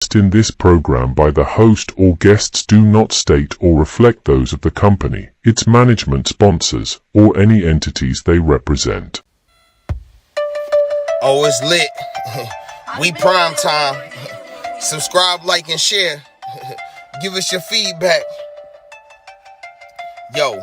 expressed in this program by the host or guests do not state or reflect those of the company, its management, sponsors, or any entities they represent. Oh, it's lit. We prime time. Subscribe, like, and share. Give us your feedback. Yo,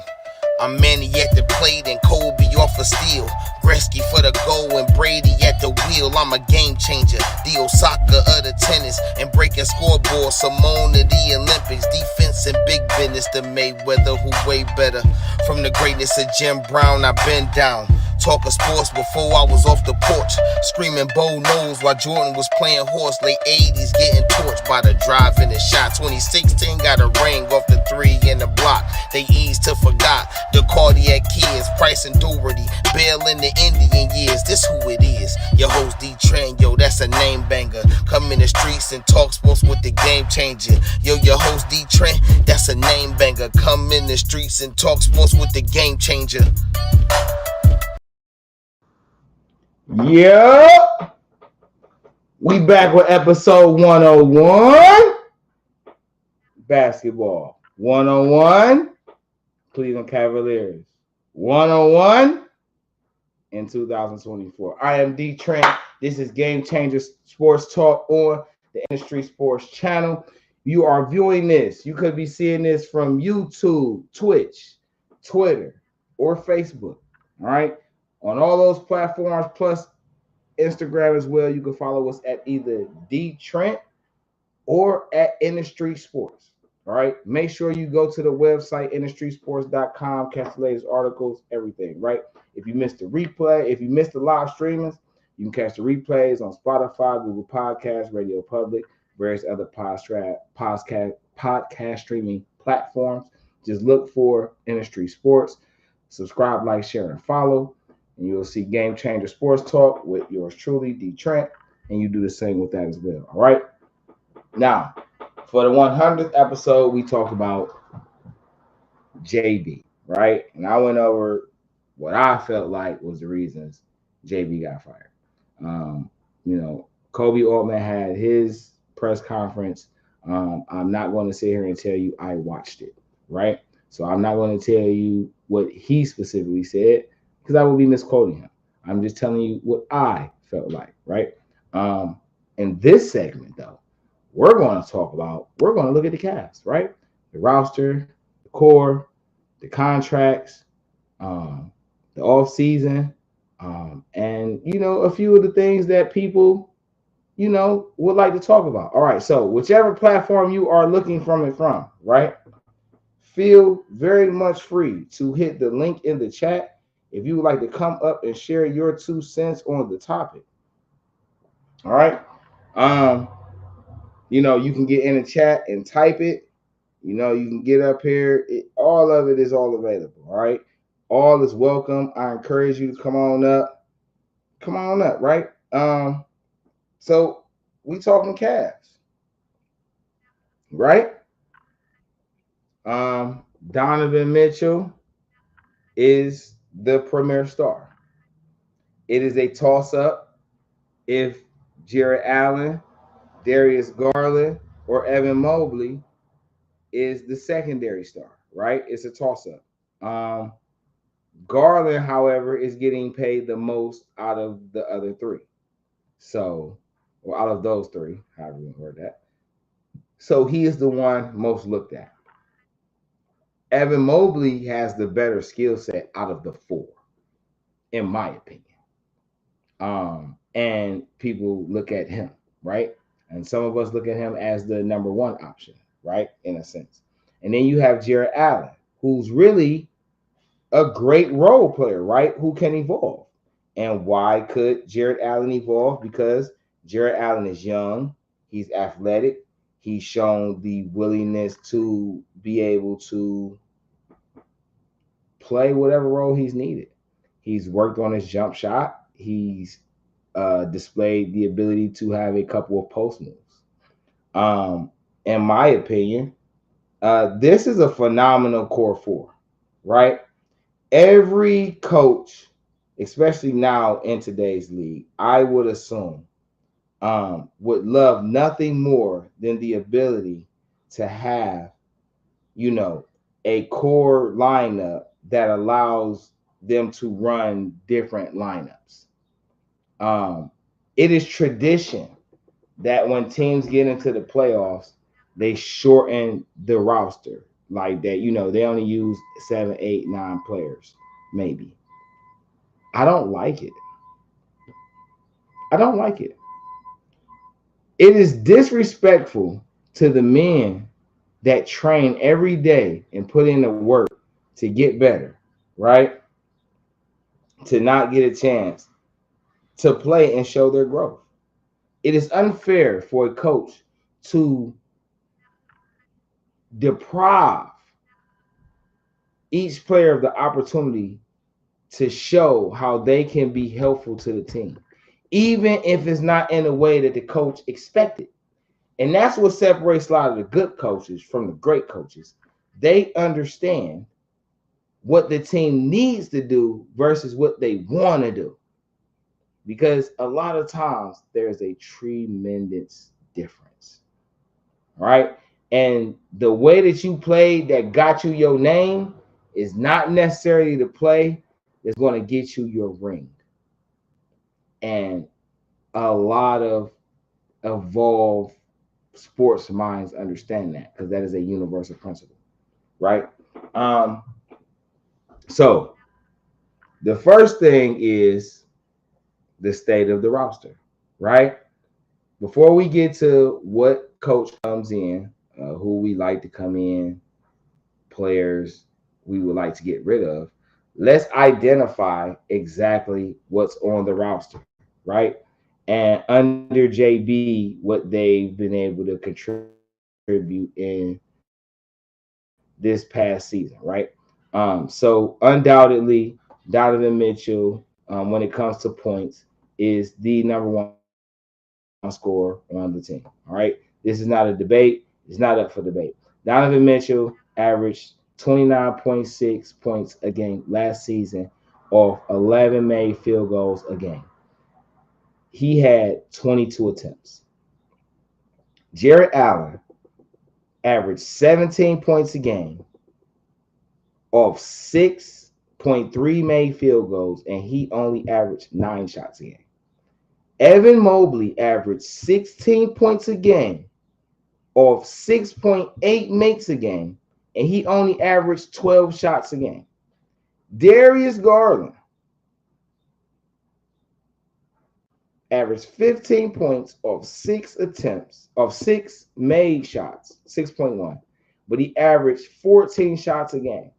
I'm Manny at the plate and Kobe off of steel. Gretzky for the goal and Brady at the wheel. I'm a game changer, the Osaka of the tennis. And breaking scoreboard, Simone of the Olympics. Defense and big business, the Mayweather who way better. From the greatness of Jim Brown, I've been down. Talking sports before I was off the porch. Screaming Bo knows while Jordan was playing horse. Late 80s getting torched by the drive and the shot. 2016 got a ring off the 3 in the block. They eased to forgot the cardiac kids. Price and Doherty, Bill in the Indian years. This who it is. Your host DeeTrynt, yo, that's a name banger. Come in the streets and talk sports with the game changer. Yo, your host DeeTrynt, that's a name banger. Come in the streets and talk sports with the game changer. Yeah, we back with episode 101, basketball 101, Cleveland Cavaliers 101 in 2024. I am DeeTrynt. This is Game Changer Sports Talk on the Industry Sports channel. You are viewing this. You could be seeing this from YouTube, Twitch, Twitter, or Facebook. All right. On all those platforms, plus Instagram as well, you can follow us at either DeeTrynt or at InDaStreetzSportz. All right. Make sure you go to the website, InDaStreetzSportz.com, catch the latest articles, everything, right? If you missed the replay, if you missed the live streamings, you can catch the replays on Spotify, Google Podcasts, Radio Public, various other podcast streaming platforms. Just look for InDaStreetzSportz. Subscribe, like, share, and follow. And you'll see Game Changer Sports Talk with yours truly, DeeTrynt, and you do the same with that as well. All right. Now, for the 100th episode, we talked about JB, right? And I went over what I felt like was the reasons JB got fired. Kobe Altman had his press conference. I'm not going to sit here and tell you I watched it, right? So I'm not going to tell you what he specifically said, because I will be misquoting him. I'm just telling you what I felt like, right? In this segment, though, we're going to look at the Cavs, right? The roster, the core, the contracts, the offseason, and, a few of the things that people, would like to talk about. All right, so whichever platform you are looking from it from, right? Feel very much free to hit the link in the chat if you would like to come up and share your 2 cents on the topic. All right. You can get in the chat and type it. You can get up here. All of it is all available. All right. All is welcome. I encourage you to come on up. Come on up, right? So we talking Cavs, right? Donovan Mitchell is the premier star. It is a toss-up if Jarrett Allen, Darius Garland, or Evan Mobley is the secondary star, right? It's a toss-up. Garland, however, is getting paid the most out of the other 3. So, or out of those 3, however you word that. So he is the one most looked at. Evan Mobley has the better skill set out of the 4, in my opinion. And people look at him, right? And some of us look at him as the number 1 option, right? In a sense. And then you have Jarrett Allen, who's really a great role player, right? Who can evolve. And why could Jarrett Allen evolve? Because Jarrett Allen is young. He's athletic. He's shown the willingness to be able to play whatever role he's needed. He's worked on his jump shot. He's displayed the ability to have a couple of post moves. In my opinion, this is a phenomenal core 4, right? Every coach, especially now in today's league, I would assume would love nothing more than the ability to have, a core lineup that allows them to run different lineups. It is tradition that when teams get into the playoffs, they shorten the roster like that. They only use 7, 8, 9 players, maybe. I don't like it. I don't like it. It is disrespectful to the men that train every day and put in the work to get better, right? To not get a chance to play and show their growth. It is unfair for a coach to deprive each player of the opportunity to show how they can be helpful to the team, even if it's not in a way that the coach expected. And that's what separates a lot of the good coaches from the great coaches. They understand what the team needs to do versus what they want to do. Because a lot of times there's a tremendous difference, right? And the way that you played that got you your name is not necessarily the play that's going to get you your ring. And a lot of evolved sports minds understand that because that is a universal principle, right? So the first thing is the state of the roster, right? Before we get to what coach comes in, who we like to come in, players we would like to get rid of, let's identify exactly what's on the roster, right? And under JB, what they've been able to contribute in this past season, right? So undoubtedly, Donovan Mitchell, when it comes to points, is the number one scorer on the team. All right. This is not a debate. It's not up for debate. Donovan Mitchell averaged 29.6 points a game last season off 11 made field goals a game. He had 22 attempts. Jared Allen averaged 17 points a game off 6.3 made field goals, and he only averaged 9 shots a game. Evan Mobley averaged 16 points a game off 6.8 makes a game, and he only averaged 12 shots a game. Darius Garland averaged 15 points off 6 attempts, of 6 made shots, 6.1, but he averaged 14 shots a game.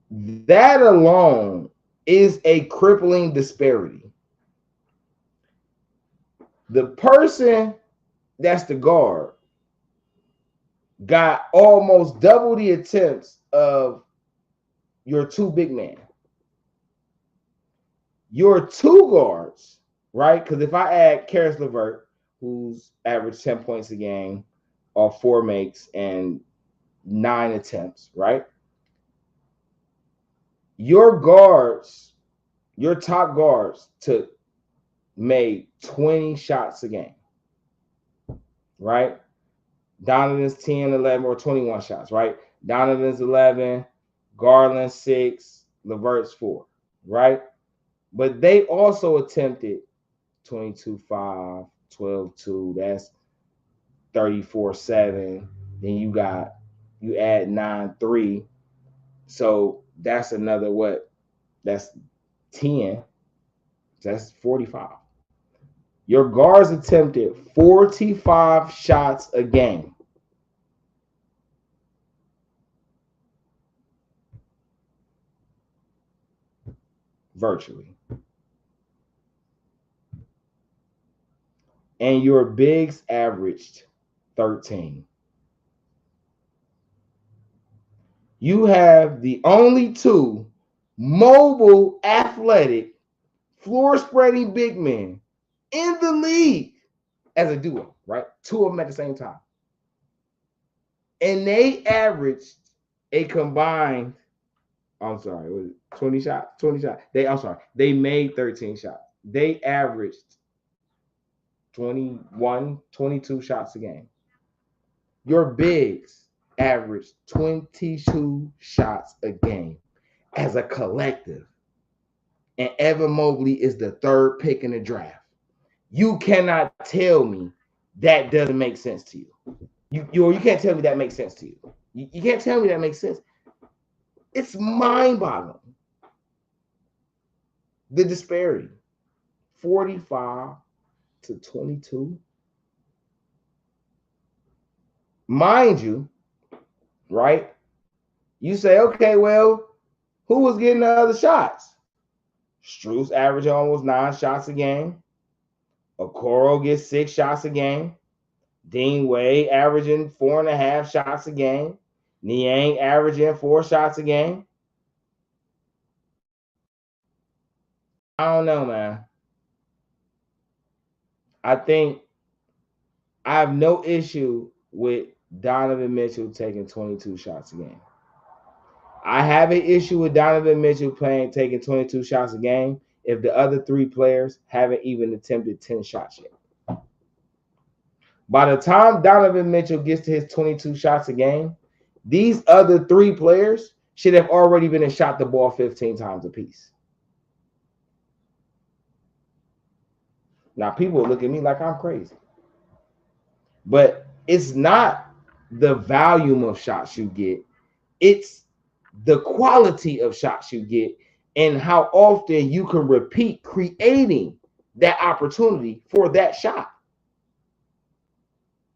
That alone is a crippling disparity. The person that's the guard got almost double the attempts of your 2 big men. Your 2 guards, right? Because if I add Karis LeVert, who's averaged 10 points a game off 4 makes and 9 attempts, right? Your guards, your top guards made 20 shots a game, right? Donovan's 10, 11, or 21 shots, right? Donovan's 11, Garland 6, LeVert's 4, right? But they also attempted 22-5, 12-2. That's 34-7. Then you add 9-3. So that's another what? That's 10. That's 45. Your guards attempted 45 shots a game. Virtually. And your bigs averaged 13. You have the only 2 mobile, athletic, floor-spreading big men in the league as a duo, right? 2 of them at the same time. And they averaged a combined, 20 shots. They made 13 shots. they averaged 21, 22 shots a game. Your bigs averaged 22 shots a game as a collective. And Evan Mobley is the third pick in the draft. You cannot tell me that doesn't make sense to you. You can't tell me that makes sense to you. You can't tell me that makes sense. It's mind-boggling. The disparity. 45 to 22. Mind you, right? You say, okay, well, who was getting the other shots? Strus averaging almost 9 shots a game. Okoro gets 6 shots a game. Dean Wade averaging 4.5 shots a game. Niang averaging 4 shots a game. I don't know, man. I think I have no issue with Donovan Mitchell taking 22 shots a game. I have an issue with Donovan Mitchell taking 22 shots a game if the other 3 players haven't even attempted 10 shots yet. By the time Donovan Mitchell gets to his 22 shots a game, these other 3 players should have already been shot the ball 15 times apiece. Now, people look at me like I'm crazy. But it's not the volume of shots you get. It's the quality of shots you get and how often you can repeat creating that opportunity for that shot.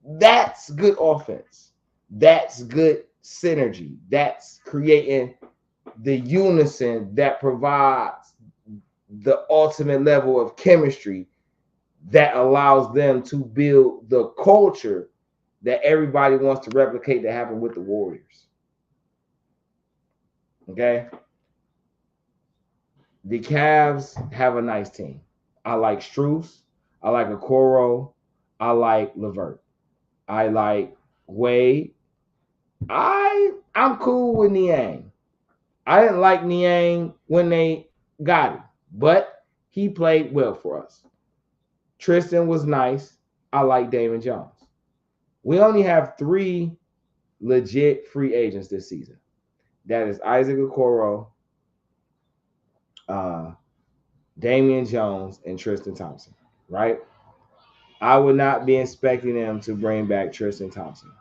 That's good offense. That's good synergy. That's creating the unison that provides the ultimate level of chemistry that allows them to build the culture that everybody wants to replicate that happened with the Warriors. Okay? The Cavs have a nice team. I like Strus. I like Okoro. I like LeVert. I like Wade. I'm cool with Niang. I didn't like Niang when they got him, but he played well for us. Tristan was nice. I like Damon Jones. We only have 3 legit free agents this season. That is Isaac Okoro, Damian Jones, and Tristan Thompson, right? I would not be expecting them to bring back Tristan Thompson.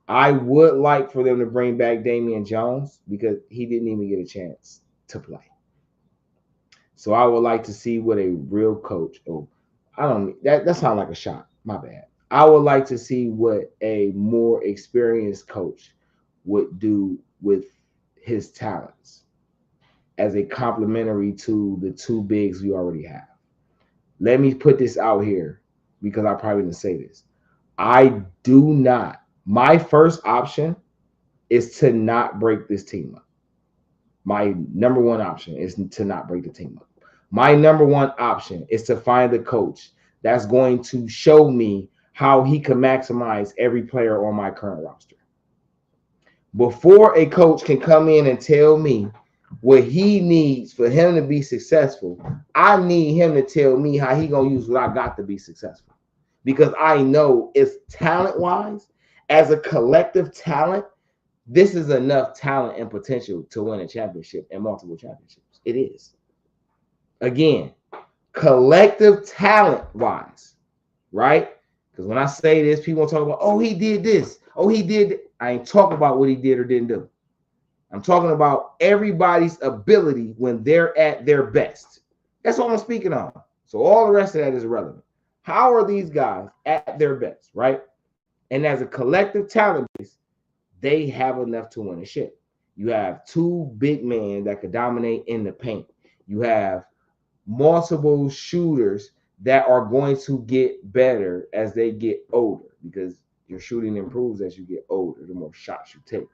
I would like for them to bring back Damian Jones because he didn't even get a chance to play. So I would like to see what a real coach. That sounds like a shot. My bad. I would like to see what a more experienced coach would do with his talents as a complementary to the 2 bigs we already have. Let me put this out here because I probably didn't say this. My first option is to not break this team up. My number 1 option is to not break the team up. My number 1 option is to find a coach that's going to show me how he can maximize every player on my current roster. Before a coach can come in and tell me what he needs for him to be successful, I need him to tell me how he going to use what I got to be successful. Because I know it's talent-wise, as a collective talent, this is enough talent and potential to win a championship and multiple championships. It is. Again, collective talent-wise, right? Because when I say this, people talk about, oh, he did this. Oh, he did. I ain't talking about what he did or didn't do. I'm talking about everybody's ability when they're at their best. That's what I'm speaking on. So all the rest of that is irrelevant. How are these guys at their best, right? And as a collective talent base, they have enough to win a ship. You have 2 big men that could dominate in the paint. You have multiple shooters that are going to get better as they get older because your shooting improves as you get older, the more shots you take.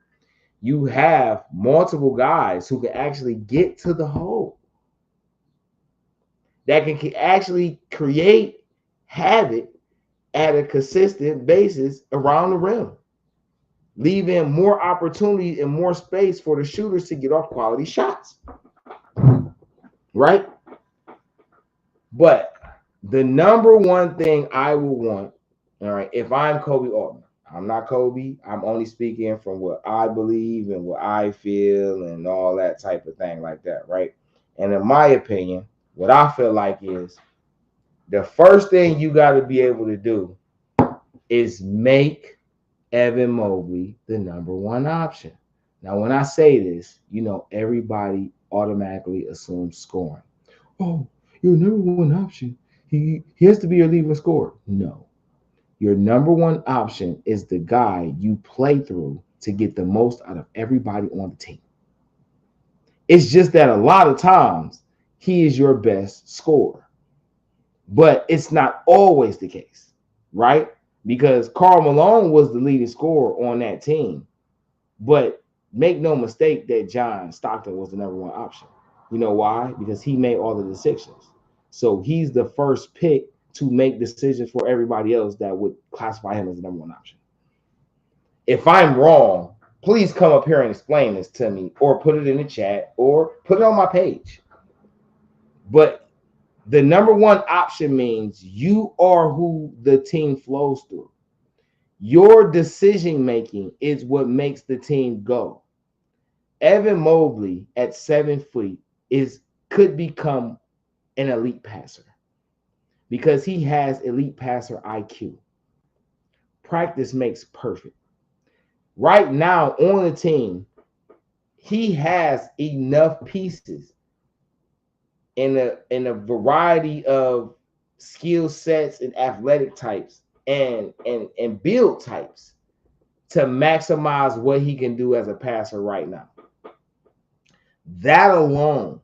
You have multiple guys who can actually get to the hole, that can actually create havoc at a consistent basis around the rim, leaving more opportunity and more space for the shooters to get off quality shots, right? But the number one thing I will want, all right, if I'm Kobe Altman, I'm not Kobe. I'm only speaking from what I believe and what I feel and all that type of thing like that, right? And in my opinion, what I feel like is the first thing you got to be able to do is make Evan Mobley the number one option. Now, when I say this, everybody automatically assumes scoring. Oh, your number one option. He has to be your leading scorer. No. Your number one option is the guy you play through to get the most out of everybody on the team. It's just that a lot of times he is your best scorer. But it's not always the case, right? Because Karl Malone was the leading scorer on that team. But make no mistake that John Stockton was the number one option. You know why? Because he made all the decisions. So he's the first pick to make decisions for everybody else that would classify him as the number one option. If I'm wrong, please come up here and explain this to me, or put it in the chat, or put it on my page. But the number one option means you are who the team flows through. Your decision making is what makes the team go. Evan Mobley at 7 feet could become an elite passer because he has elite passer IQ. Practice makes perfect. Right now on the team, he has enough pieces in a variety of skill sets and athletic types and build types to maximize what he can do as a passer right now. That alone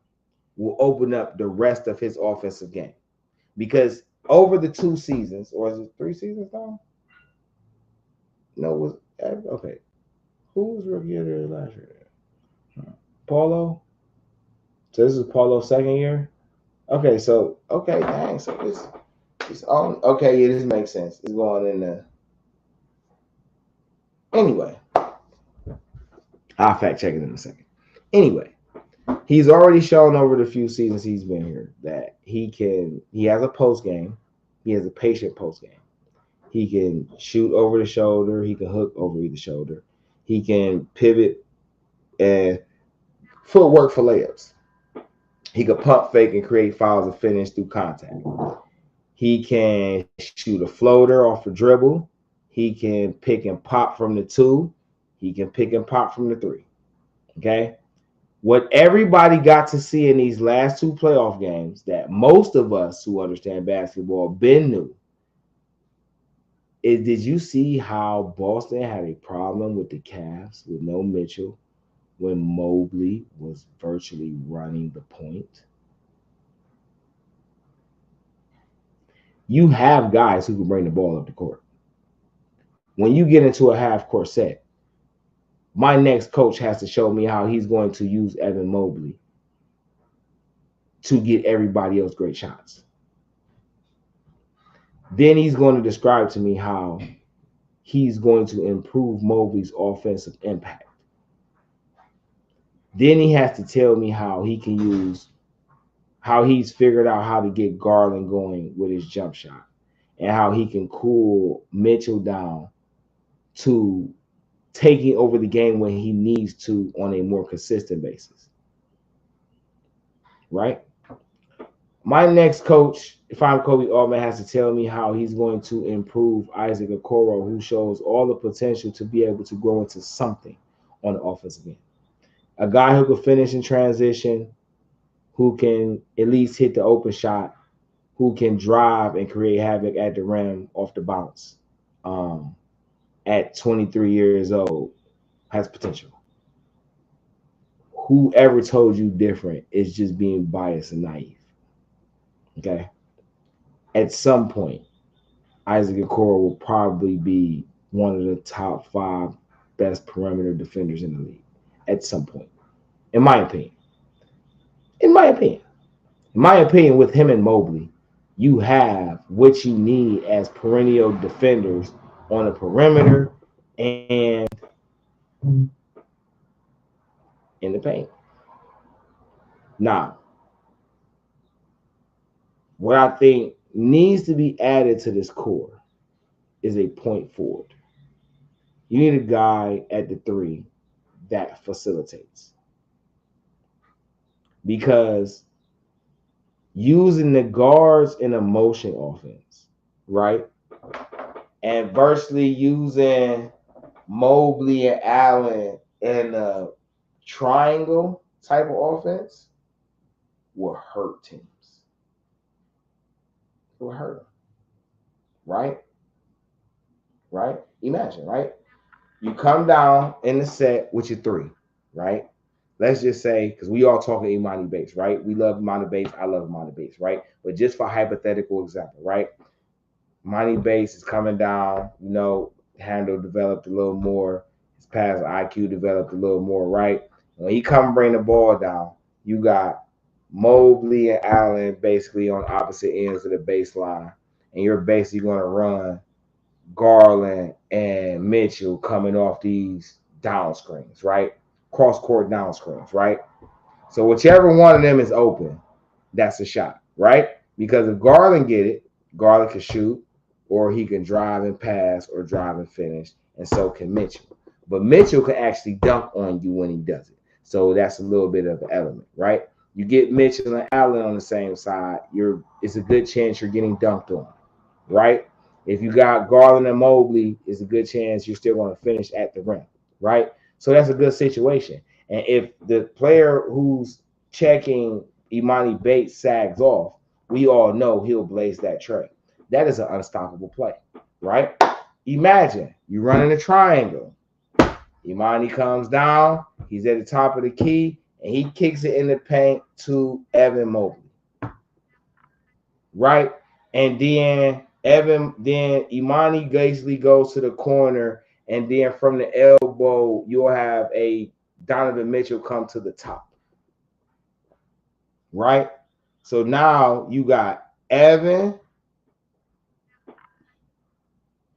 will open up the rest of his offensive game. Because over the 2 seasons, or is it 3 seasons now? No, it was okay. Who was rookie of the year last year? Paulo? So this is Paulo's second year? Okay, dang. So it's on. Okay, yeah, this makes sense. It's going in there. Anyway, I'll fact check it in a second. Anyway, he's already shown over the few seasons he's been here that he has a post game. He has a patient post game. He can shoot over the shoulder. He can hook over the shoulder. He can pivot and footwork for layups. He can pump fake and create fouls and finish through contact. He can shoot a floater off a dribble. He can pick and pop from the 2. He can pick and pop from the 3. Okay? What everybody got to see in these last 2 playoff games that most of us who understand basketball been knew is, did you see how Boston had a problem with the Cavs with no Mitchell when Mobley was virtually running the point? You have guys who can bring the ball up the court. When you get into a half-court set, my next coach has to show me how he's going to use Evan Mobley to get everybody else great shots. Then he's going to describe to me how he's going to improve Mobley's offensive impact. Then he has to tell me how he can use, how he's figured out how to get Garland going with his jump shot and how he can cool Mitchell down to taking over the game when he needs to on a more consistent basis. Right? My next coach, if I'm Kobe Altman, has to tell me how he's going to improve Isaac Okoro, who shows all the potential to be able to grow into something on the offensive end. A guy who can finish in transition, who can at least hit the open shot, who can drive and create havoc at the rim off the bounce. At 23 years old, has potential. Whoever told you different is just being biased and naive. Okay? At some point, Isaac Okoro will probably be one of the top 5 best perimeter defenders in the league. At some point, in my opinion. In my opinion, with him and Mobley, you have what you need as perennial defenders on the perimeter and in the paint. Now, what I think needs to be added to this core is a point forward. You need a guy at the 3 that facilitates. Because using the guards in a motion offense, right? And virtually using Mobley and Allen in a triangle type of offense will hurt teams. It will hurt them. Right? Right? Imagine, right? You come down in the set with your 3, right? Let's just say, because we all talking Imani Bates, right? We love Imani Bates. I love Imani Bates, right? But just for hypothetical example, right? Imani Bates is coming down, handle developed a little more. His pass IQ developed a little more, right? When he come bring the ball down, you got Mobley and Allen basically on opposite ends of the baseline. And you're basically going to run Garland and Mitchell coming off these down screens, right? Cross-court down screens, right? So whichever one of them is open, that's a shot, right? Because if Garland get it, Garland can shoot, or he can drive and pass, or drive and finish, and so can Mitchell. But Mitchell can actually dunk on you when he does it. So that's a little bit of an element, right? You get Mitchell and Allen on the same side, it's a good chance you're getting dunked on, right? If you got Garland and Mobley, it's a good chance you're still going to finish at the rim, right? So that's a good situation. And if the player who's checking Imani Bates sags off, we all know he'll blaze that tray. That is an unstoppable play, right? Imagine you running a triangle. Imani comes down, he's at the top of the key, and he kicks it in the paint to Evan Mobley, right? And then Imani basically goes to the corner, and then from the elbow, you'll have a Donovan Mitchell come to the top, right? So now you got Evan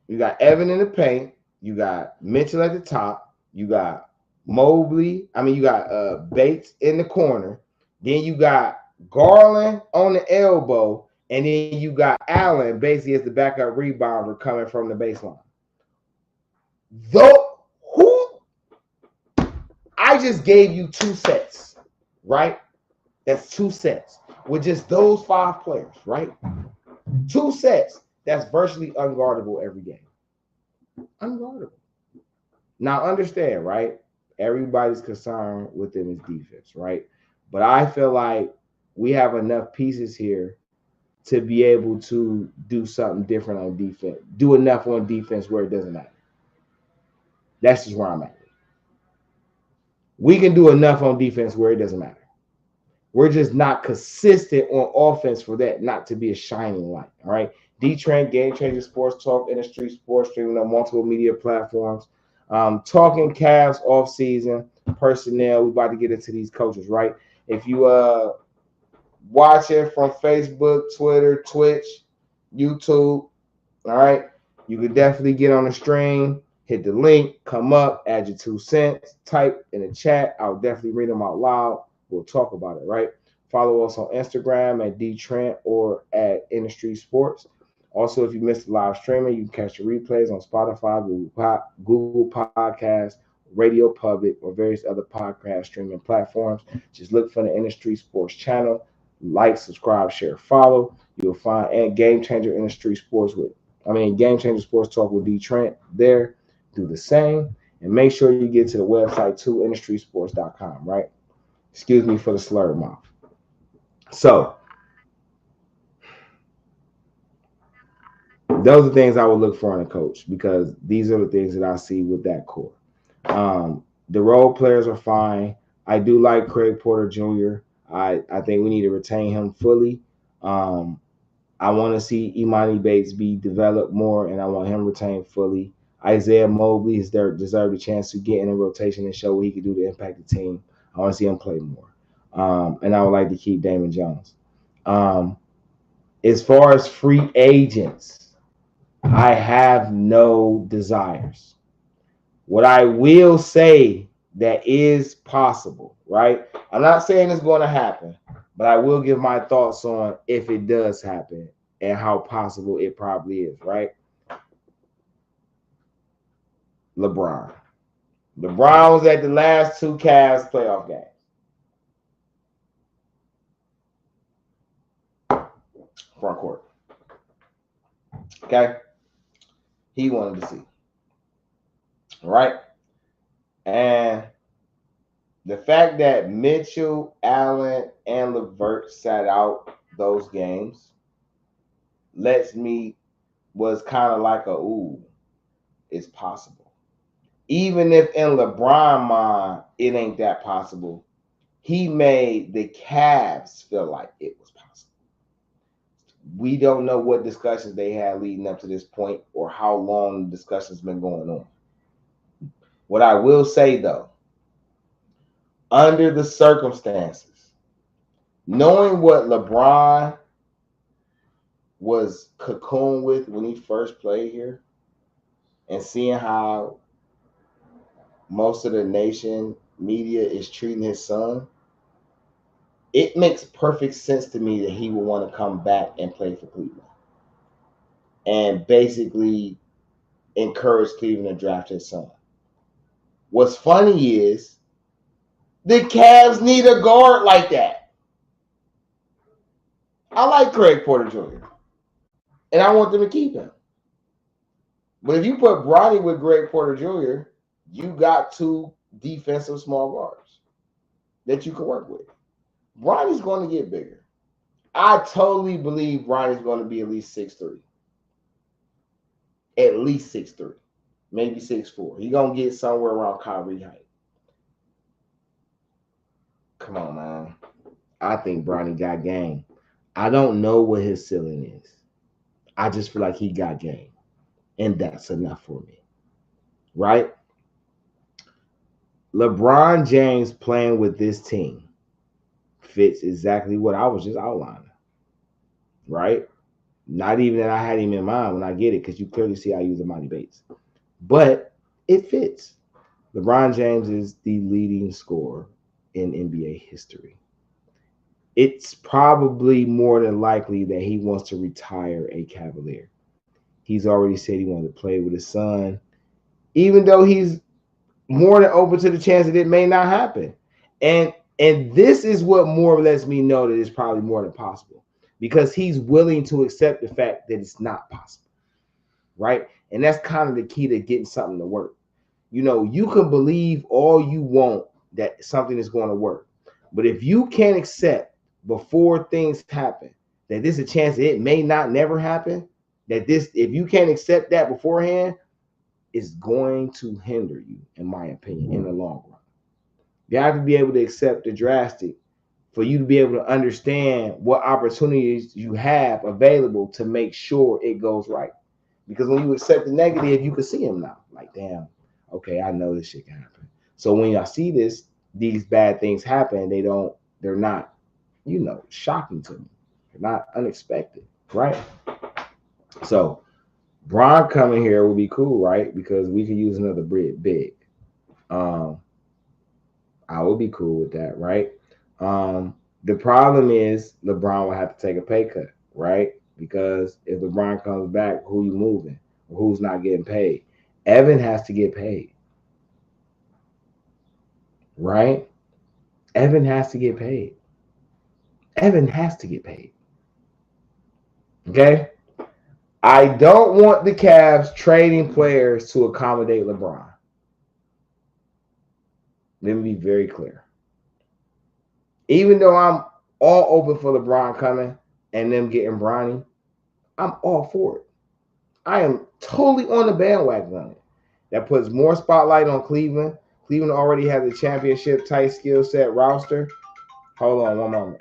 in the paint, you got Mitchell at the top, you got Bates in the corner, then you got Garland on the elbow, and then you got Allen basically as the backup rebounder coming from the baseline. I just gave you 2 sets, right? That's 2 sets with just those 5 players, right? 2 sets that's virtually unguardable every game. Unguardable. Now understand, right? Everybody's concerned with them is defense, right? But I feel like we have enough pieces here to be able to do something different on defense. Do enough on defense where it doesn't matter. That's just where I'm at. We can do enough on defense where it doesn't matter. We're just not consistent on offense for that not to be a shining light, all right? DeeTrynt, Game Changer Sports Talk, InDaStreetzSportz, streaming on multiple media platforms. Talking Cavs offseason, personnel. We're about to get into these coaches, right? If you watch it from Facebook, Twitter, Twitch, YouTube, all right, you could definitely get on the stream, hit the link, come up, add your 2 cents, type in the chat. I'll definitely read them out loud. We'll talk about it, right? Follow us on Instagram at DeeTrynt or at InDaStreetzSportz. Also, if you missed the live streaming, you can catch the replays on Spotify, Google Podcasts, Radio Public, or various other podcast streaming platforms. Just look for the InDaStreetzSportz channel. Like, subscribe, share, follow. You'll find Game Changer Game Changer Sports Talk with DeeTrynt there. Do the same. And make sure you get to the website too, InDaStreetzSportz.com, right? Excuse me for the slurred mouth. So, those are things I would look for in a coach because these are the things that I see with that core. The role players are fine. I do like Craig Porter Jr. I think we need to retain him fully. I want to see Imani Bates be developed more, and I want him retained fully. Isaiah Mobley has deserved a chance to get in a rotation and show what he can do to impact the team. I want to see him play more. And I would like to keep Damon Jones. As far as free agents, I have no desires. What I will say that is possible, right? I'm not saying it's going to happen, but I will give my thoughts on if it does happen and how possible it probably is, right? LeBron. LeBron was at the last two Cavs playoff games. Front court. Okay? He wanted to see. All right? And the fact that Mitchell, Allen, and LeVert sat out those games was kind of like it's possible. Even if in LeBron's mind, it ain't that possible, he made the Cavs feel like it was possible. We don't know what discussions they had leading up to this point or how long the discussion's been going on. What I will say, though, under the circumstances, knowing what LeBron was cocooned with when he first played here and seeing how most of the nation media is treating his son, it makes perfect sense to me that he would want to come back and play for Cleveland and basically encourage Cleveland to draft his son. What's funny is the Cavs need a guard like that. I like Craig Porter Jr. and I want them to keep him. But if you put Bronny with Greg Porter Jr., you got two defensive small guards that you can work with. Bronny's going to get bigger. I totally believe Bronny's going to be at least 6'3". At least 6'3". Maybe 6'4". He's going to get somewhere around Kyrie height. Come on, man. I think Bronny got game. I don't know what his ceiling is. I just feel like he got game. And that's enough for me. Right? LeBron James playing with this team fits exactly what I was just outlining. Right? Not even that I had him in mind when I get it, because you clearly see I use Amani Bates. But it fits. LeBron James is the leading scorer in NBA history. It's probably more than likely that he wants to retire a Cavalier. He's already said he wanted to play with his son, even though he's more than open to the chance that it may not happen. And this is what more lets me know that it's probably more than possible, because he's willing to accept the fact that it's not possible, right? And that's kind of the key to getting something to work. You know, you can believe all you want that something is going to work, but if you can't accept before things happen that there's a chance that it may not never happen, if you can't accept that beforehand, it's going to hinder you, in my opinion, in the long run. You have to be able to accept the drastic for you to be able to understand what opportunities you have available to make sure it goes right. Because when you accept the negative, you can see them now. Like, damn, okay, I know this shit can happen. So when y'all see these bad things happen, they're not, shocking to me. They're not unexpected, right? So Bron coming here would be cool, right? Because we could use another big. I would be cool with that, right? The problem is LeBron will have to take a pay cut, right? Because if LeBron comes back, who you moving? Or who's not getting paid? Evan has to get paid, right? Evan has to get paid. Evan has to get paid. Okay? I don't want the Cavs trading players to accommodate LeBron. Let me be very clear. Even though I'm all open for LeBron coming and them getting Bronny, I'm all for it. I am totally on the bandwagon on it. That puts more spotlight on Cleveland. Cleveland already has a championship type skill set roster. Hold on one moment.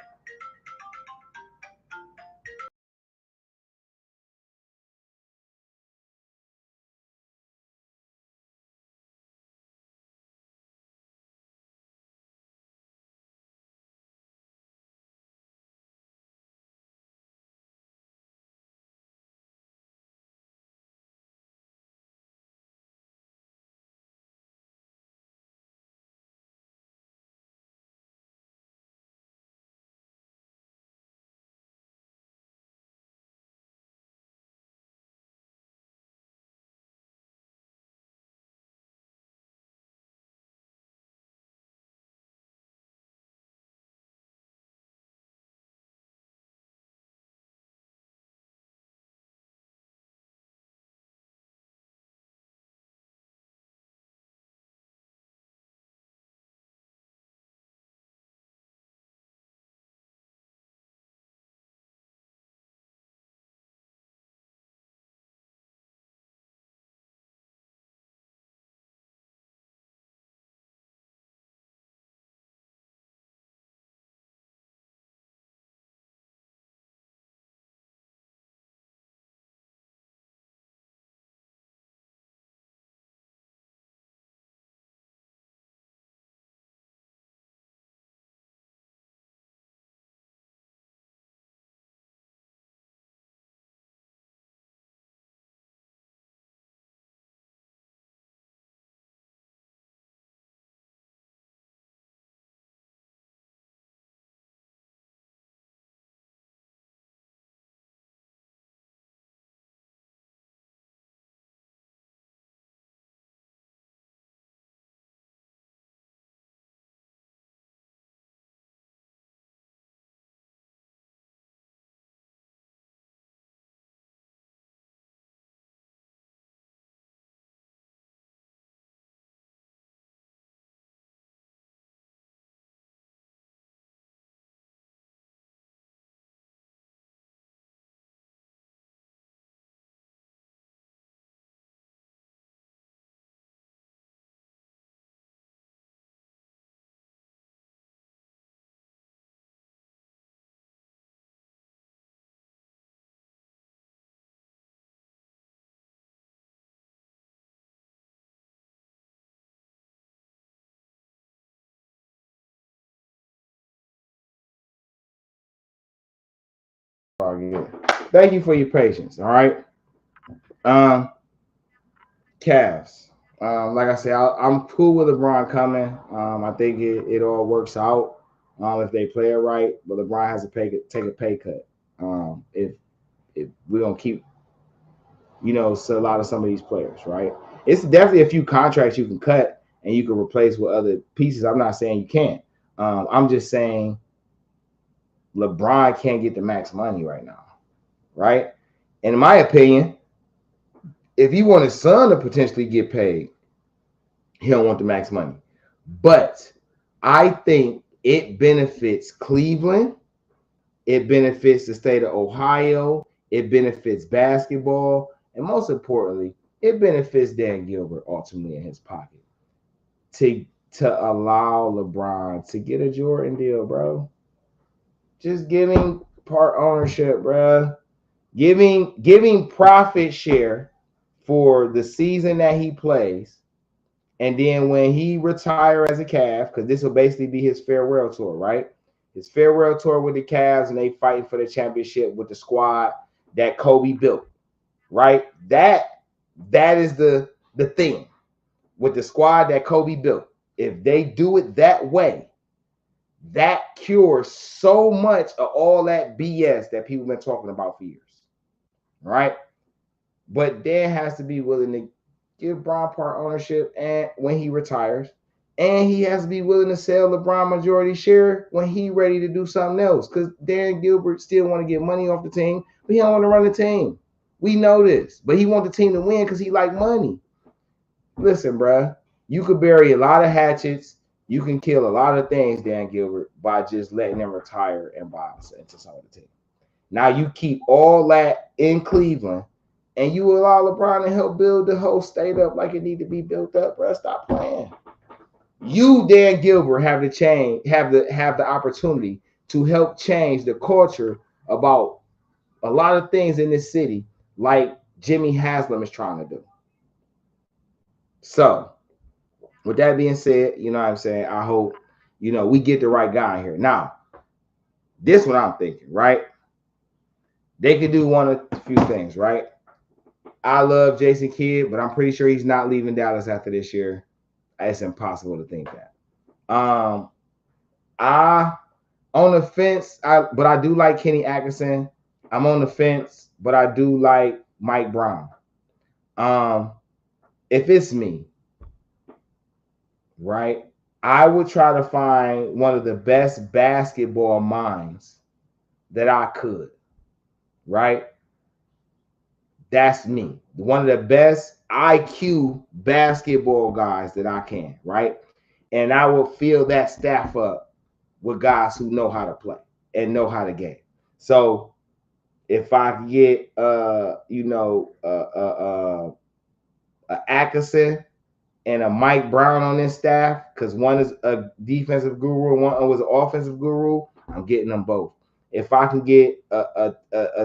Thank you for your patience. All right. Cavs. Like I said, I'm cool with LeBron coming. I think it all works out if they play it right. But LeBron has to take a pay cut. If we're gonna keep, a lot of some of these players, right? It's definitely a few contracts you can cut and you can replace with other pieces. I'm not saying you can't. I'm just saying LeBron can't get the max money right now, right? And in my opinion, if you want his son to potentially get paid, he don't want the max money. But I think it benefits Cleveland. It benefits the state of Ohio. It benefits basketball. And most importantly, it benefits Dan Gilbert ultimately in his pocket to allow LeBron to get a Jordan deal, bro. Just giving part ownership, bro. Giving profit share for the season that he plays. And then when he retire as a Cav, because this will basically be his farewell tour, right? His farewell tour with the Cavs, and they fighting for the championship with the squad that Kobe built, right? That is the thing with the squad that Kobe built. If they do it that way, that cures so much of all that BS that people been talking about for years, right? But Dan has to be willing to give Bron part ownership and when he retires, and he has to be willing to sell LeBron majority share when he ready to do something else. Because Dan Gilbert still want to get money off the team, but he don't want to run the team. We know this, but he want the team to win because he like money. Listen, bruh, you could bury a lot of hatchets. You can kill a lot of things, Dan Gilbert, by just letting them retire and buy into some of the team. Now you keep all that in Cleveland, and you allow LeBron to help build the whole state up like it need to be built up, bro. Stop playing. You, Dan Gilbert, have the opportunity to help change the culture about a lot of things in this city, like Jimmy Haslam is trying to do. So, with that being said, you know what I'm saying? I hope, we get the right guy here. Now, this is what I'm thinking, right? They could do one of a few things, right? I love Jason Kidd, but I'm pretty sure he's not leaving Dallas after this year. It's impossible to think that. I on the fence, but I do like Kenny Atkinson. I'm on the fence, but I do like Mike Brown. If it's me, right, I would try to find one of the best basketball minds that I could, right? That's me. One of the best IQ basketball guys that I can, right? And I will fill that staff up with guys who know how to play and know how to game. So if I get Atkinson and a Mike Brown on this staff, because one is a defensive guru and one was an offensive guru, I'm getting them both. If I can get a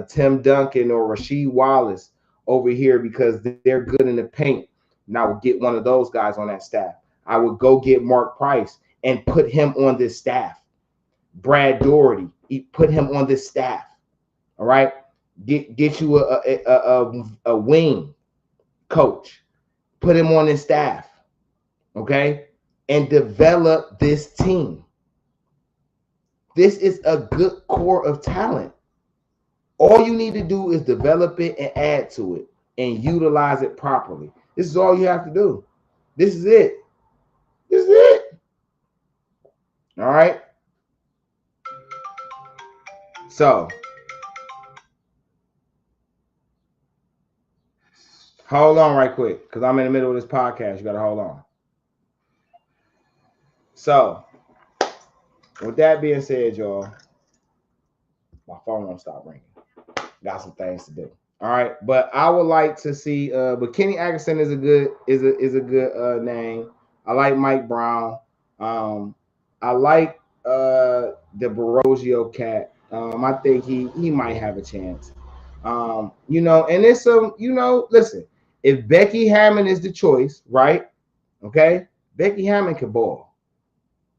Tim Duncan or Rasheed Wallace over here because they're good in the paint, and I would get one of those guys on that staff. I would go get Mark Price and put him on this staff. Brad Doherty, put him on this staff. All right, get you a wing coach, put him on this staff. Okay, and develop this team. This is a good core of talent. All you need to do is develop it and add to it and utilize it properly. This is all you have to do. This is it. This is it. All right. So, hold on right quick because I'm in the middle of this podcast. You got to hold on. So, with that being said, y'all, my phone won't stop ringing. Got some things to do. All right, but I would like to see. But Kenny Atkinson is a good name. I like Mike Brown. I like the Baroggio cat. I think he might have a chance. And it's some. Listen, if Becky Hammond is the choice, right? Okay, Becky Hammond can ball.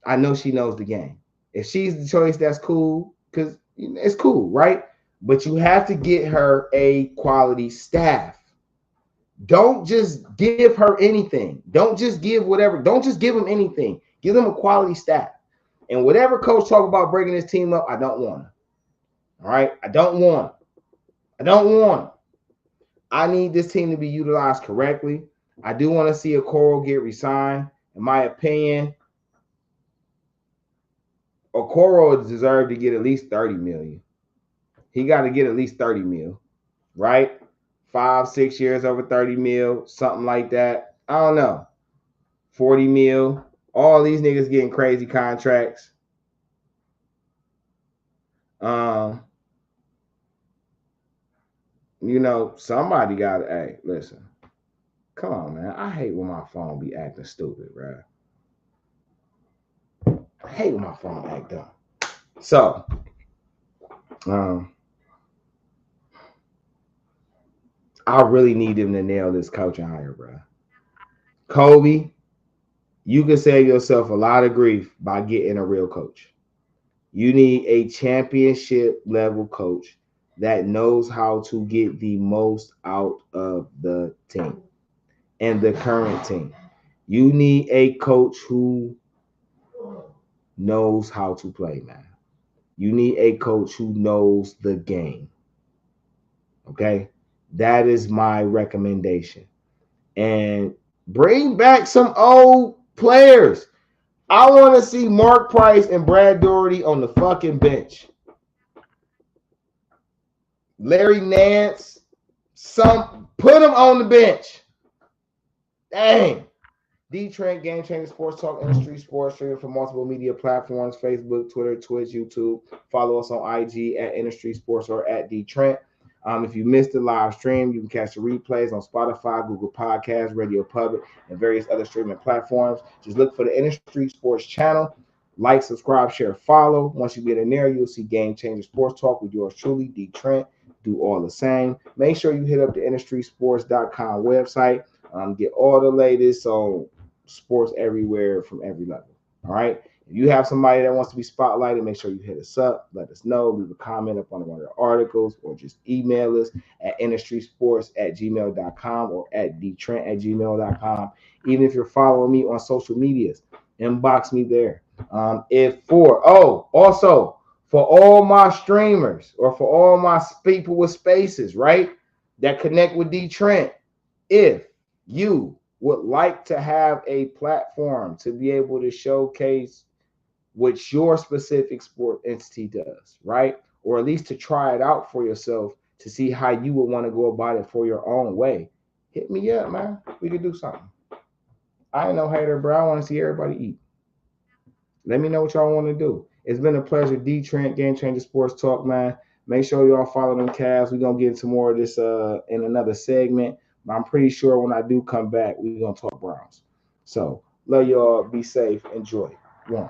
I know she knows the game. If she's the choice, that's cool because it's cool, right? but you have to get her a quality staff. Don't just give her anything. Don't just give whatever. Don't just give them anything. Give them a quality staff. And whatever coach talk about breaking his team up, I don't want it. All right? I don't want it. I don't want it. I need this team to be utilized correctly. I do want to see Okoro get re-signed. In my opinion, Okoro deserved to get at least $30 million. He got to get at least $30 million, right? 5-6 years over $30 million, something like that. I don't know. $40 million. All these niggas getting crazy contracts. You know, somebody got to, hey, listen. Come on, man. I hate when my phone be acting stupid, right? I hate when my phone act dumb. So, I really need them to nail this coaching hire, bro. Kobe, you can save yourself a lot of grief by getting a real coach. You need a championship level coach that knows how to get the most out of the team and the current team. You need a coach who knows how to play, man. You need a coach who knows the game. Okay? That is my recommendation. And bring back some old players. I want to see Mark Price and Brad Daugherty on the fucking bench. Larry Nance, put them on the bench. Dang. DeeTrynt, Game Changer Sports Talk, Industry Sports, streaming from multiple media platforms, Facebook, Twitter, Twitch, YouTube. Follow us on IG at Industry Sports or at DeeTrynt. If you missed the live stream, you can catch the replays on Spotify, Google Podcasts, Radio Public, and various other streaming platforms. Just look for the Industry Sports channel. Like, subscribe, share, follow. Once you get in there, you'll see Game Changer Sports Talk with yours truly, DeeTrynt. Do all the same. Make sure you hit up the InDaStreetzSportz.com website. Get all the latest on sports everywhere from every level. All right. If you have somebody that wants to be spotlighted, make sure you hit us up. Let us know. Leave a comment up on one of the articles or just email us at InDaStreetzSportz@gmail.com or at DeeTrynt@gmail.com. Even if you're following me on social medias, inbox me there. Also for all my streamers or for all my people with spaces, right, that connect with DeeTrynt, if you would like to have a platform to be able to showcase what your specific sport entity does, right? Or at least to try it out for yourself to see how you would want to go about it for your own way, hit me up, man. We could do something. I ain't no hater, bro. I want to see everybody eat. Let me know what y'all want to do. It's been a pleasure. DeeTrynt, Game Changer Sports Talk, man. Make sure y'all follow them Cavs. We're going to get into more of this in another segment. But I'm pretty sure when I do come back, we're going to talk Browns. So, love y'all. Be safe. Enjoy. One.